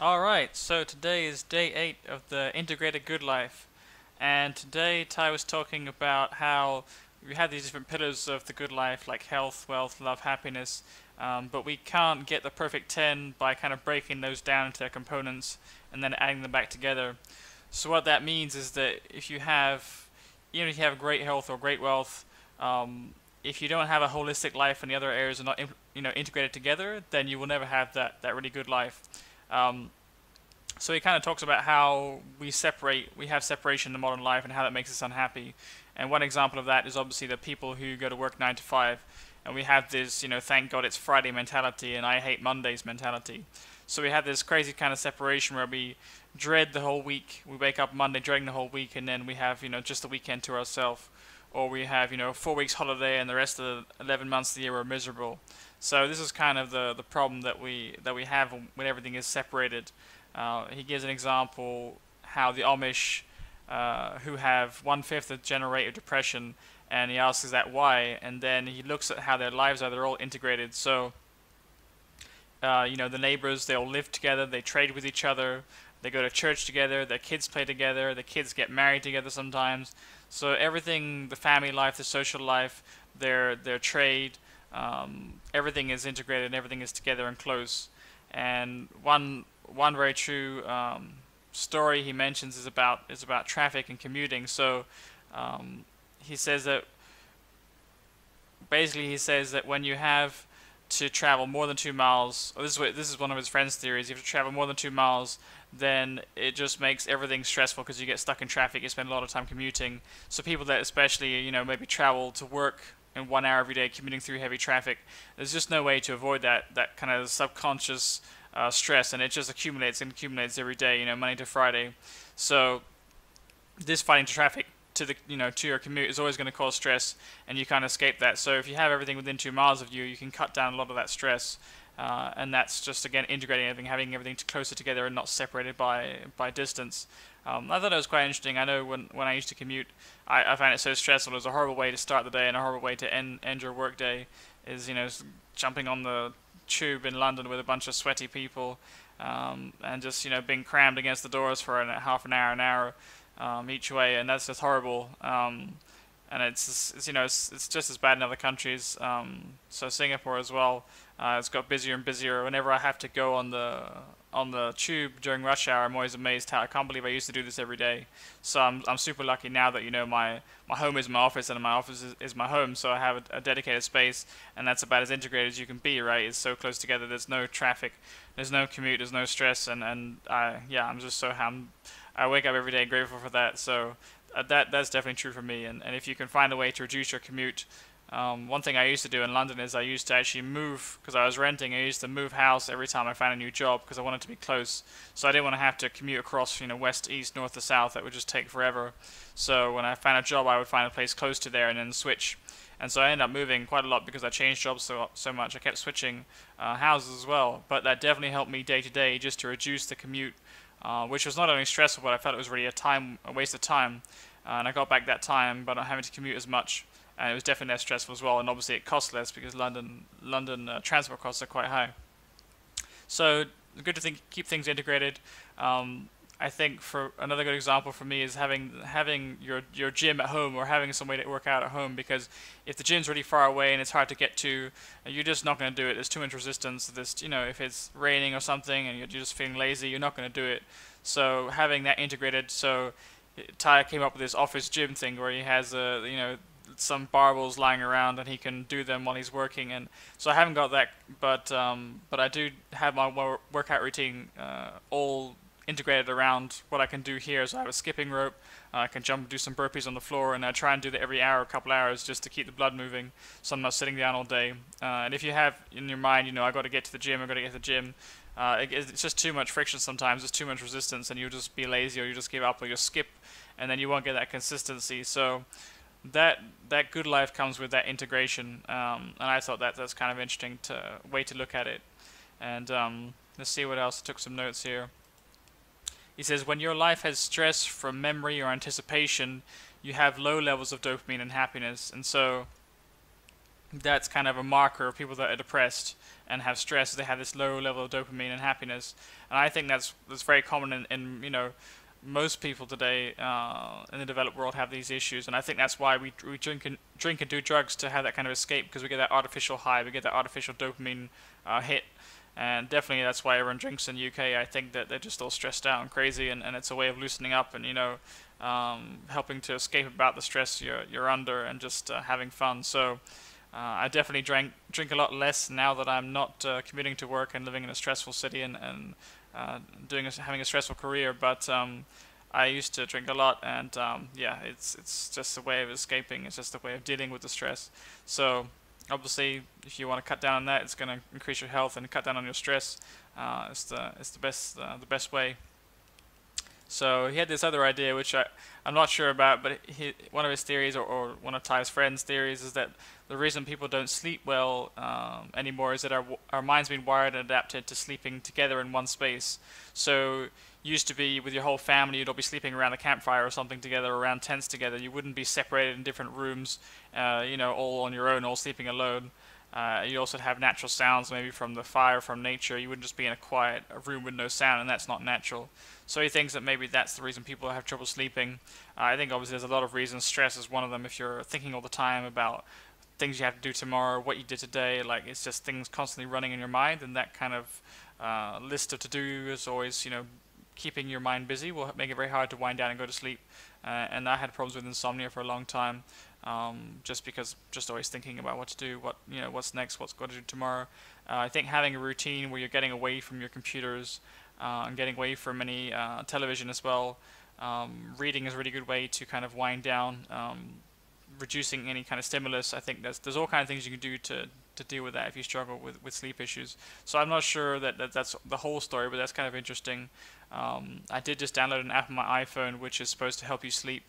Alright, so today is day 8 of the Integrated Good Life. And today Ty was talking about how we have these different pillars of the good life, like health, wealth, love, happiness, but we can't get the perfect 10 by kind of breaking those down into their components and then adding them back together. So what that means is that even if you have great health or great wealth, if you don't have a holistic life and the other areas are not integrated together, then you will never have that really good life. Um, so he kind of talks about how we have separation in the modern life and how that makes us unhappy. And one example of that is obviously the people who go to work 9 to 5. And we have this, thank God it's Friday mentality and I hate Mondays mentality. So we have this crazy kind of separation where we dread the whole week. We wake up Monday dreading the whole week, and then we have, just the weekend to ourselves. Or we have, 4 weeks holiday and the rest of the 11 months of the year we're miserable. So this is kind of the problem that we have when everything is separated. He gives an example how the Amish, who have 1/5 of generative depression, and he asks is that why, and then he looks at how their lives are. They're all integrated. So the neighbors, they all live together, they trade with each other, they go to church together, their kids play together, the kids get married together sometimes. So everything, the family life, the social life, their trade, everything is integrated and everything is together and close. And one very true story he mentions is about traffic and commuting. So he says that when you have to travel more than 2 miles, or this is one of his friend's theories. You have to travel more than 2 miles, then it just makes everything stressful because you get stuck in traffic. You spend a lot of time commuting. So people that especially maybe travel to work in 1 hour every day commuting through heavy traffic, there's just no way to avoid that kind of subconscious stress, and it just accumulates and accumulates every day, Monday to Friday. So this fighting traffic to your commute is always going to cause stress, and you can't escape that. So if you have everything within 2 miles of you, you can cut down a lot of that stress, and that's just again integrating everything, having everything closer together and not separated by distance. I thought it was quite interesting. I know when I used to commute, I found it so stressful. It was a horrible way to start the day and a horrible way to end your work day. Is jumping on the tube in London with a bunch of sweaty people, and just being crammed against the doors for half an hour each way, and that's just horrible. And it's just as bad in other countries. So Singapore as well, it's got busier and busier. Whenever I have to go on the tube during rush hour, I'm always amazed how I can't believe I used to do this every day. So I'm super lucky now that my home is my office and my office is my home. So I have a dedicated space, and that's about as integrated as you can be. Right? It's so close together. There's no traffic, there's no commute, there's no stress, and I'm just so I wake up every day grateful for that. So that's definitely true for me. And if you can find a way to reduce your commute, one thing I used to do in London is I used to actually move, because I was renting. I used to move house every time I found a new job because I wanted to be close. So I didn't want to have to commute across, west, east, north to south. That would just take forever. So when I found a job, I would find a place close to there and then switch. And so I ended up moving quite a lot because I changed jobs so much. I kept switching houses as well. But that definitely helped me day to day just to reduce the commute, which was not only stressful, but I felt it was really a waste of time. And I got back that time, but not having to commute as much, and it was definitely less stressful as well. And obviously, it costs less because London transport costs are quite high. So good to keep things integrated. I think for another good example for me is having your gym at home, or having some way to work out at home, because if the gym's really far away and it's hard to get to, you're just not going to do it. There's too much resistance. If it's raining or something and you're just feeling lazy, you're not going to do it. So having that integrated. So Ty came up with this office gym thing where he has some barbells lying around and he can do them while he's working. And so I haven't got that, but I do have my workout routine all integrated around what I can do here. So I have a skipping rope. I can jump and do some burpees on the floor, and I try and do that every hour, a couple hours, just to keep the blood moving, so I'm not sitting down all day. And if you have in your mind, I got to get to the gym, it's just too much friction sometimes. There's too much resistance, and you'll just be lazy, or you just give up, or you'll skip, and then you won't get that consistency. So that good life comes with that integration, and I thought that's kind of interesting way to look at it. And let's see what else. I took some notes here. He says, when your life has stress from memory or anticipation, you have low levels of dopamine and happiness. And so that's kind of a marker of people that are depressed. and have stress, they have this low level of dopamine and happiness. And I think that's very common in most people today in the developed world have these issues, and I think that's why we drink and do drugs to have that kind of escape, because we get that artificial high, we get that artificial dopamine hit, and definitely that's why everyone drinks in the UK. I think that they're just all stressed out and crazy, and it's a way of loosening up and helping to escape about the stress you're under and just having fun. So I definitely drink a lot less now that I'm not commuting to work and living in a stressful city and having a stressful career. But I used to drink a lot, and yeah, it's just a way of escaping. It's just a way of dealing with the stress. So obviously, if you want to cut down on that, it's going to increase your health and cut down on your stress. It's the best way. So he had this other idea, which I'm not sure about, but one of his theories, or one of Ty's friends' theories, is that the reason people don't sleep well anymore is that our mind's been wired and adapted to sleeping together in one space. So used to be with your whole family, you'd all be sleeping around a campfire or something together, around tents together. You wouldn't be separated in different rooms, all on your own, all sleeping alone. You also have natural sounds, maybe from the fire, from nature. You wouldn't just be in a room with no sound, and that's not natural. So he thinks that maybe that's the reason people have trouble sleeping. I think obviously there's a lot of reasons. Stress is one of them. If you're thinking all the time about things you have to do tomorrow, what you did today, like it's just things constantly running in your mind, and that kind of list of to-do is always, keeping your mind busy will make it very hard to wind down and go to sleep. And I had problems with insomnia for a long time. Just because always thinking about what to do, what's next, what's going to do tomorrow. I think having a routine where you're getting away from your computers and getting away from any television as well. Reading is a really good way to kind of wind down, reducing any kind of stimulus. I think there's all kinds of things you can do to deal with that if you struggle with sleep issues. So I'm not sure that's the whole story, but that's kind of interesting. I did just download an app on my iPhone which is supposed to help you sleep.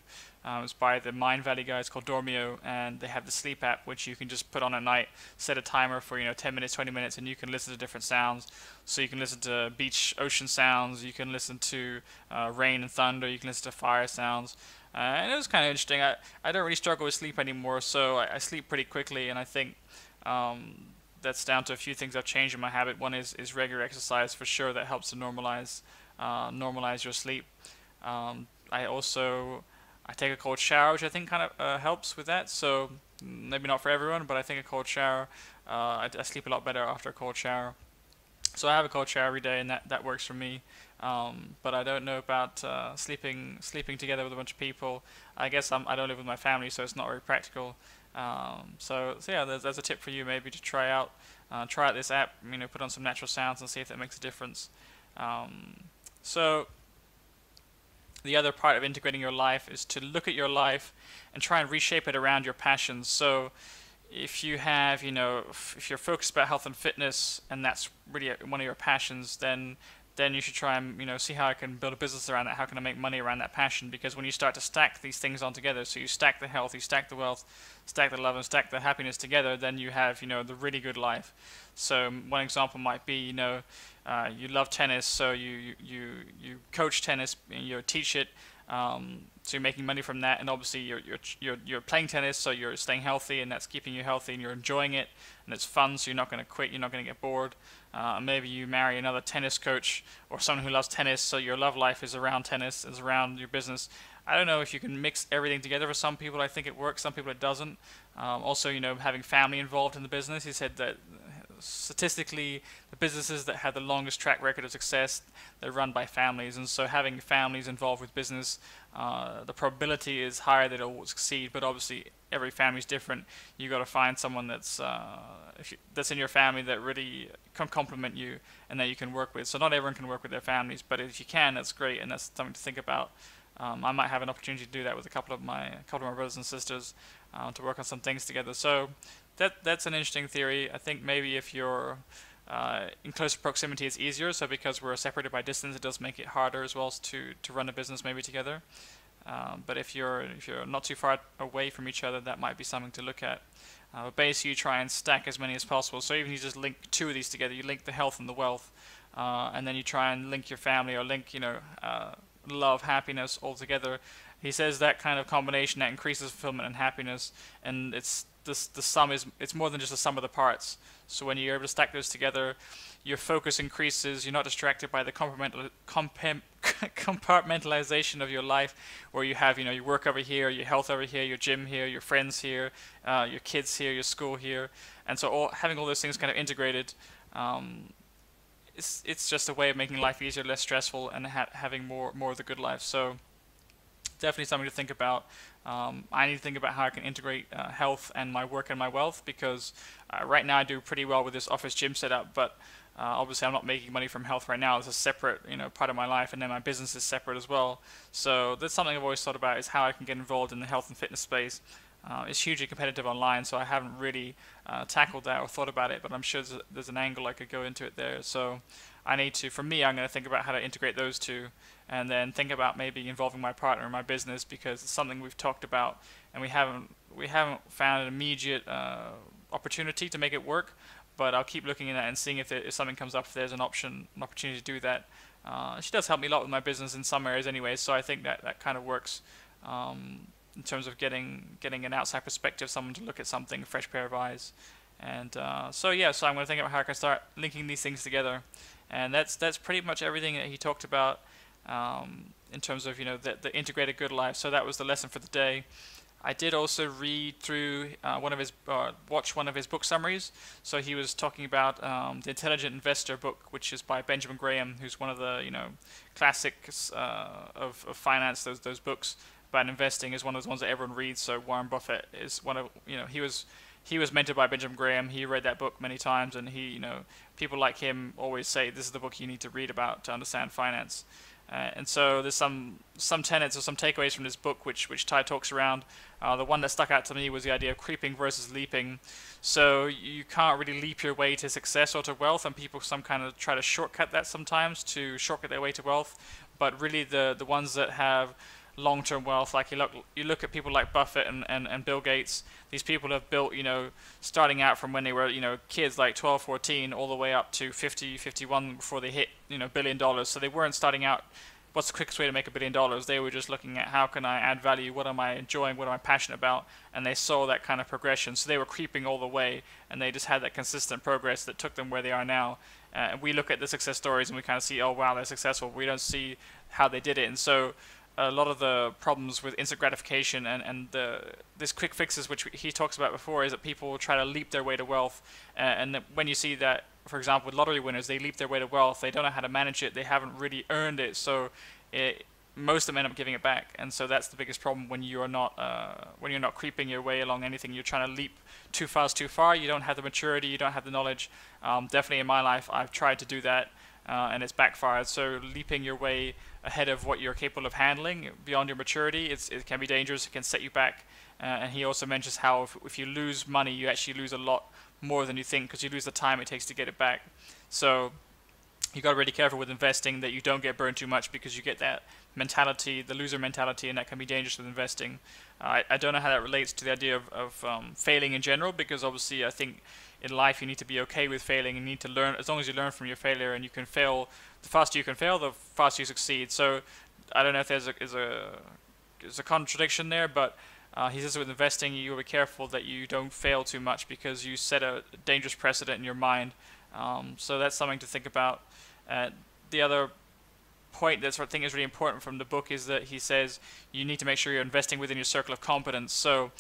It's by the Mind Valley guys called Dormio, and they have the sleep app which you can just put on at night, set a timer for 10 minutes, 20 minutes, and you can listen to different sounds. So you can listen to beach, ocean sounds, you can listen to rain and thunder, you can listen to fire sounds. And it was kind of interesting. I don't really struggle with sleep anymore, so I sleep pretty quickly, and I think that's down to a few things I've changed in my habit. One is regular exercise for sure. That helps to normalize your sleep. I take a cold shower, which I think kind of helps with that. So maybe not for everyone, but I think a cold shower, I sleep a lot better after a cold shower. So I have a cold shower every day, and that works for me. But I don't know about sleeping together with a bunch of people. I guess I don't live with my family, so it's not very practical. So yeah, there's a tip for you maybe to try out this app. Put on some natural sounds and see if that makes a difference. So the other part of integrating your life is to look at your life and try and reshape it around your passions. So if you have, if you're focused about health and fitness, and that's really one of your passions, then you should try and see how I can build a business around that. How can I make money around that passion? Because when you start to stack these things on together, so you stack the health, you stack the wealth, stack the love, and stack the happiness together, then you have the really good life. So one example might be you love tennis, so you coach tennis, you teach it. So you're making money from that, and obviously you're playing tennis, so you're staying healthy, and that's keeping you healthy, and you're enjoying it, and it's fun, so you're not going to quit, you're not going to get bored. Maybe you marry another tennis coach or someone who loves tennis, so your love life is around tennis, is around your business. I don't know if you can mix everything together. For some people, I think it works. Some people, it doesn't. Also, having family involved in the business. He said that statistically, the businesses that have the longest track record of success, they're run by families, and so having families involved with business, the probability is higher that it will succeed. But obviously, every family is different. You got to find someone that's in your family that really can complement you and that you can work with. So not everyone can work with their families, but if you can, that's great, and that's something to think about. I might have an opportunity to do that with a couple of my brothers and sisters to work on some things together. So that's an interesting theory. I think maybe if you're in closer proximity, it's easier. So because we're separated by distance, it does make it harder as well to run a business maybe together. But if you're not too far away from each other, that might be something to look at. But basically, you try and stack as many as possible. So even if you just link two of these together, you link the health and the wealth, and then you try and link your family or link love, happiness all together. He says that kind of combination that increases fulfillment and happiness, and the sum is it's more than just the sum of the parts. So when you're able to stack those together, your focus increases. You're not distracted by the compartmentalization of your life, where you have your work over here, your health over here, your gym here, your friends here, your kids here, your school here, and so having all those things kind of integrated. It's just a way of making life easier, less stressful, and having more of the good life. So definitely something to think about. I need to think about how I can integrate health and my work and my wealth, because right now I do pretty well with this office gym setup, but obviously I'm not making money from health right now. It's a separate part of my life, and then my business is separate as well. So that's something I've always thought about, is how I can get involved in the health and fitness space. It's hugely competitive online, so I haven't really tackled that or thought about it, but I'm sure there's an angle I could go into it there. So I need to, for me, I'm going to think about how to integrate those two, and then think about maybe involving my partner in my business, because it's something we've talked about, and we haven't found an immediate opportunity to make it work. But I'll keep looking at that and seeing if something comes up, if there's an opportunity to do that. She does help me a lot with my business in some areas anyway, so I think that kind of works. In terms of getting an outside perspective, someone to look at something, a fresh pair of eyes, and so I'm going to think about how I can start linking these things together, and that's pretty much everything that he talked about in terms of the integrated good life. So that was the lesson for the day. I did also read through watch one of his book summaries. So he was talking about the Intelligent Investor book, which is by Benjamin Graham, who's one of the classics of finance. Those books about investing is one of those ones that everyone reads. So Warren Buffett is one of he was mentored by Benjamin Graham. He read that book many times, and people like him always say this is the book you need to read about to understand finance. And so there's some tenets or some takeaways from this book which Tai talks around. The one that stuck out to me was the idea of creeping versus leaping. So you can't really leap your way to success or to wealth, and people kind of try to shortcut that sometimes to shortcut their way to wealth. But really the ones that have long-term wealth, like you look at people like Buffett and Bill Gates. These people have built, starting out from when they were, kids like 12, 14, all the way up to 50, 51 before they hit, $1 billion. So they weren't starting out, what's the quickest way to make $1 billion? They were just looking at how can I add value, what am I enjoying, what am I passionate about, and they saw that kind of progression. So they were creeping all the way, and they just had that consistent progress that took them where they are now. And we look at the success stories and we kind of see, oh wow, they're successful. We don't see how they did it, and so a lot of the problems with instant gratification and this quick fixes, which he talks about before, is that people will try to leap their way to wealth. And when you see that, for example, with lottery winners, they leap their way to wealth. They don't know how to manage it. They haven't really earned it. So most of them end up giving it back. And so that's the biggest problem when you're not creeping your way along anything. You're trying to leap too fast, too far. You don't have the maturity. You don't have the knowledge. Definitely in my life, I've tried to do that, and it's backfired. So leaping your way ahead of what you're capable of handling beyond your maturity, it can be dangerous. It can set you back. And he also mentions how if you lose money, you actually lose a lot more than you think, because you lose the time it takes to get it back. So you got to be really careful with investing that you don't get burned too much, because you get that mentality, the loser mentality, and that can be dangerous with investing. I don't know how that relates to the idea of failing in general, because obviously I think in life you need to be okay with failing, and you need to learn. As long as you learn from your failure and you can fail, the faster you can fail, the faster you succeed. So I don't know if there's a contradiction there, but he says with investing, you will be careful that you don't fail too much, because you set a dangerous precedent in your mind. So that's something to think about. The other point that I think is really important from the book is that he says you need to make sure you're investing within your circle of competence. So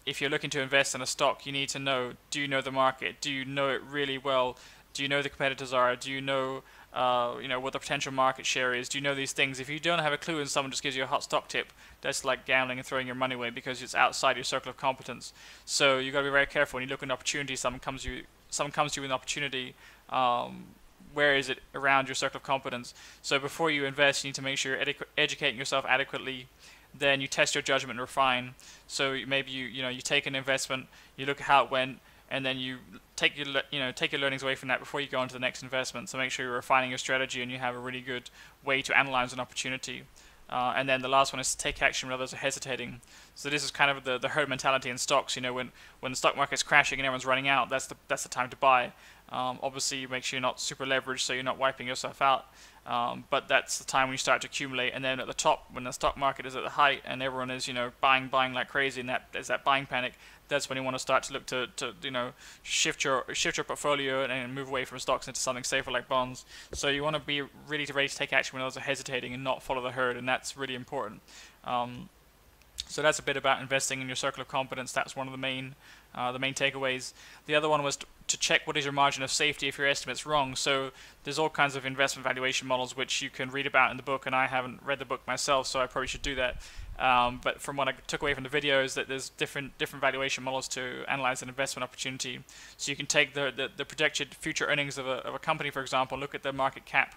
if you're looking to invest in a stock, you need to know, do you know the market? Do you know it really well? Do you know the competitors are? Do you know what the potential market share is? Do you know these things? If you don't have a clue and someone just gives you a hot stock tip, that's like gambling and throwing your money away, because it's outside your circle of competence. So you got to be very careful when you look at an opportunity. Someone comes to you with an opportunity. Where is it around your circle of competence? So before you invest, you need to make sure you're educating yourself adequately. Then you test your judgment and refine. So maybe you take an investment, you look at how it went, and then you take your learnings away from that before you go on to the next investment. So make sure you're refining your strategy and you have a really good way to analyze an opportunity. And then the last one is to take action when others are hesitating. So this is kind of the herd mentality in stocks. When the stock market's crashing and everyone's running out, that's the time to buy. Obviously, make sure you're not super leveraged, so you're not wiping yourself out. But that's the time when you start to accumulate, and then at the top, when the stock market is at the height and everyone is, buying like crazy, and there's that buying panic. That's when you want to start to look to shift your portfolio and move away from stocks into something safer like bonds. So you want to be really ready to take action when others are hesitating and not follow the herd, and that's really important. So that's a bit about investing in your circle of competence. That's one of the main takeaways. The other one was to check what is your margin of safety if your estimate's wrong. So there's all kinds of investment valuation models which you can read about in the book, and I haven't read the book myself, so I probably should do that. But from what I took away from the video is that there's different valuation models to analyze an investment opportunity. So you can take the projected future earnings of a company, for example, look at the market cap,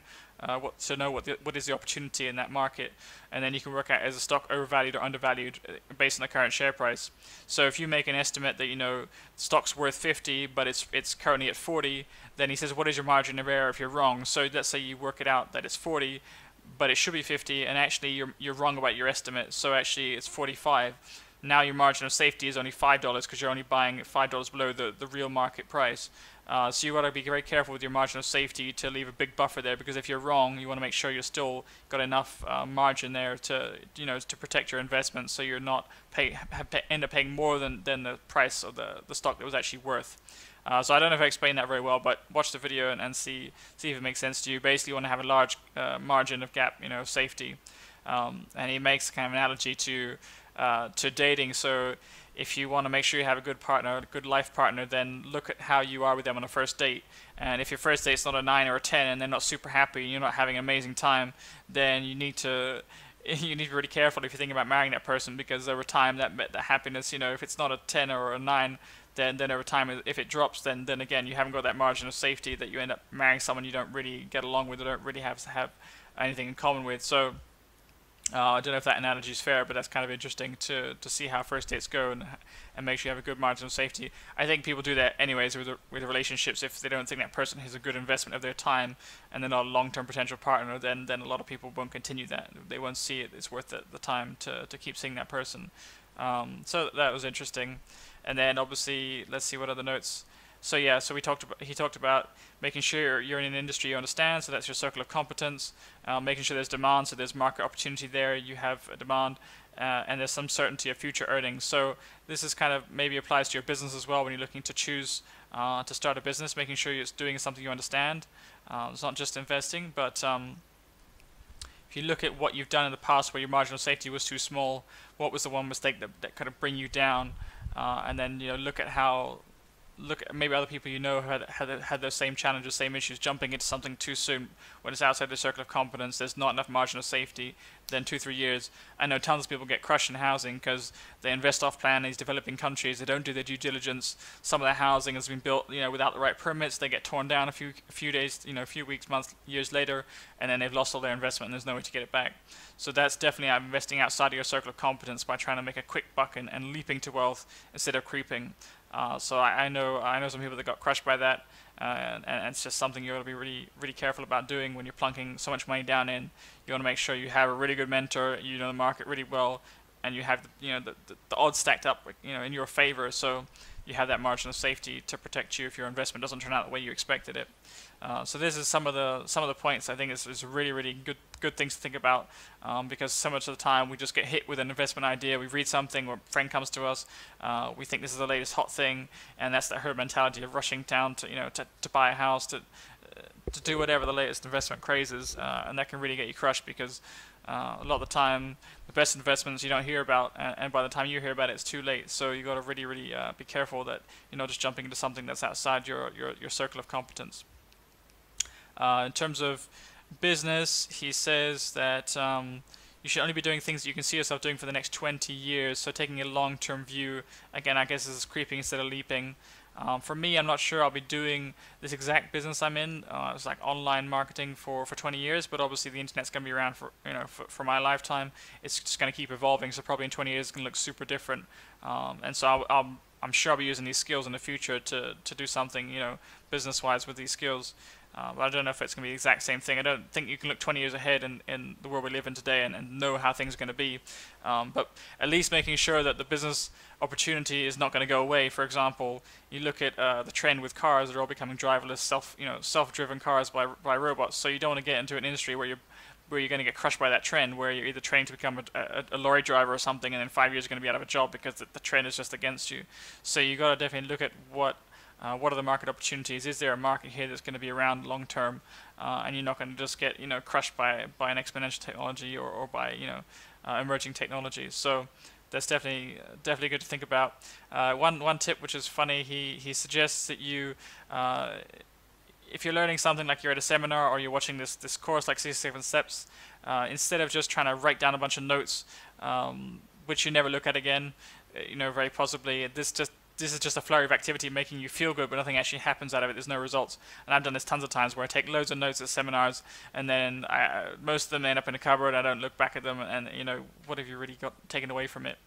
to know what is the opportunity in that market, and then you can work out is a stock overvalued or undervalued based on the current share price. So if you make an estimate that the stock's worth 50 but it's currently at 40, then he says what is your margin of error if you're wrong. So let's say you work it out that it's 40 but it should be 50, and actually you're wrong about your estimate, so actually it's 45. Now your margin of safety is only $5 because you're only buying at $5 below the real market price. So you got to be very careful with your margin of safety to leave a big buffer there, because if you're wrong, you want to make sure you're still got enough margin there to to protect your investment, so you're not end up paying more than the price of the stock that was actually worth. So I don't know if I explained that very well, but watch the video and see if it makes sense to you. Basically, you want to have a large margin of gap, safety. And he makes kind of an analogy to dating. So if you want to make sure you have a good partner, a good life partner, then look at how you are with them on a first date. And if your first date's not a 9 or a 10 and they're not super happy, you're not having an amazing time, then you need to be really careful if you're thinking about marrying that person, because over time that happiness, if it's not a 10 or a 9, then over time, if it drops, then again you haven't got that margin of safety, that you end up marrying someone you don't really get along with or don't really have anything in common with. So I don't know if that analogy is fair, but that's kind of interesting to see how first dates go and make sure you have a good margin of safety. I think people do that anyways with relationships. If they don't think that person is a good investment of their time and they're not a long-term potential partner, then a lot of people won't continue that. They won't see it's worth the time to keep seeing that person. So that was interesting. And then obviously, let's see what other notes. So yeah, so he talked about making sure you're in an industry you understand, so that's your circle of competence. Making sure there's demand, so there's market opportunity there, you have a demand, and there's some certainty of future earnings. So this is kind of maybe applies to your business as well when you're looking to choose to start a business, making sure you're doing something you understand. It's not just investing, but if you look at what you've done in the past where your margin of safety was too small, what was the one mistake that kind of bring you down, and then look at maybe other people had those same challenges, same issues, jumping into something too soon when it's outside their circle of competence. There's not enough margin of safety. Then 2-3 years, I know tons of people get crushed in housing because they invest off plan in these developing countries. They don't do their due diligence. Some of their housing has been built, without the right permits. They get torn down a few days, a few weeks, months, years later, and then they've lost all their investment and there's no way to get it back. So that's definitely investing outside of your circle of competence by trying to make a quick buck and leaping to wealth instead of creeping. So I know some people that got crushed by that, and it's just something you got to be really, really careful about doing when you're plunking so much money down in. You want to make sure you have a really good mentor, you know the market really well, and you have the odds stacked up in your favor, so you have that margin of safety to protect you if your investment doesn't turn out the way you expected it. So this is some of the points I think is really, really good things to think about, because so much of the time we just get hit with an investment idea. We read something, or a friend comes to us, we think this is the latest hot thing, and that's that herd mentality of rushing down to buy a house, to do whatever the latest investment craze is, and that can really get you crushed, because a lot of the time the best investments you don't hear about, and by the time you hear about it, it's too late. So you got to really, really be careful that you're not just jumping into something that's outside your circle of competence. In terms of business, he says that you should only be doing things that you can see yourself doing for the next 20 years, so taking a long-term view. Again, I guess this is creeping instead of leaping. For me, I'm not sure I'll be doing this exact business I'm in. It's like online marketing for 20 years, but obviously the internet's going to be around for my lifetime. It's just going to keep evolving, so probably in 20 years it's going to look super different. And so I'm sure I'll be using these skills in the future to do something business-wise with these skills. But I don't know if it's going to be the exact same thing. I don't think you can look 20 years ahead in the world we live in today and know how things are going to be. But at least making sure that the business opportunity is not going to go away. For example, you look at the trend with cars; they're all becoming driverless, self-driven cars by robots. So you don't want to get into an industry where you're going to get crushed by that trend, where you're either training to become a lorry driver or something, and in 5 years you're going to be out of a job because the trend is just against you. So you got to definitely look at what are the market opportunities? Is there a market here that's going to be around long term, and you're not going to just get crushed by an exponential technology or by emerging technologies? So that's definitely good to think about. One tip which is funny, he suggests that you if you're learning something, like you're at a seminar or you're watching this course like 67 Steps, instead of just trying to write down a bunch of notes, which you never look at again, very possibly, this is just a flurry of activity making you feel good, but nothing actually happens out of it. There's no results. And I've done this tons of times where I take loads of notes at seminars, and then most of them end up in a cupboard. I don't look back at them, and what have you really got taken away from it?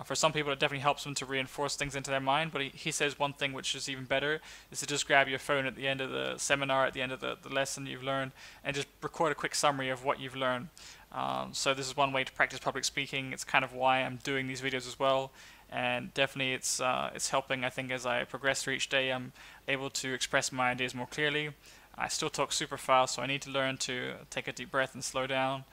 For some people, it definitely helps them to reinforce things into their mind, but he says one thing which is even better is to just grab your phone at the end of the seminar, at the end of the lesson you've learned, and just record a quick summary of what you've learned. So this is one way to practice public speaking. It's kind of why I'm doing these videos as well. And definitely it's helping. I think as I progress through each day, I'm able to express my ideas more clearly. I still talk super fast, so I need to learn to take a deep breath and slow down.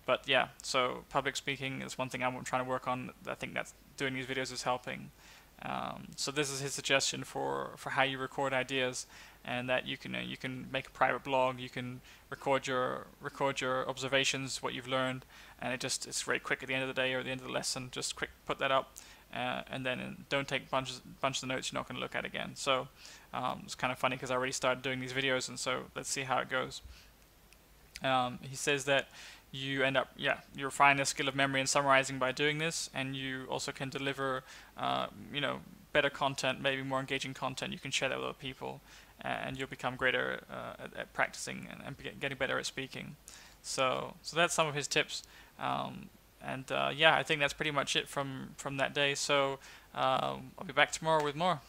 But yeah, so public speaking is one thing I'm trying to work on. I think that's doing these videos is helping. So this is his suggestion for how you record ideas, and that you can make a private blog. You can record your observations, what you've learned, and it's very quick at the end of the day or at the end of the lesson. Just quick put that up, and then don't take bunch of notes you're not going to look at again. So it's kind of funny because I already started doing these videos, and so let's see how it goes. He says that you refine the skill of memory and summarizing by doing this, and you also can deliver better content, maybe more engaging content. You can share that with other people, and you'll become greater at practicing and getting better at speaking. So that's some of his tips, I think that's pretty much it from that day. So I'll be back tomorrow with more.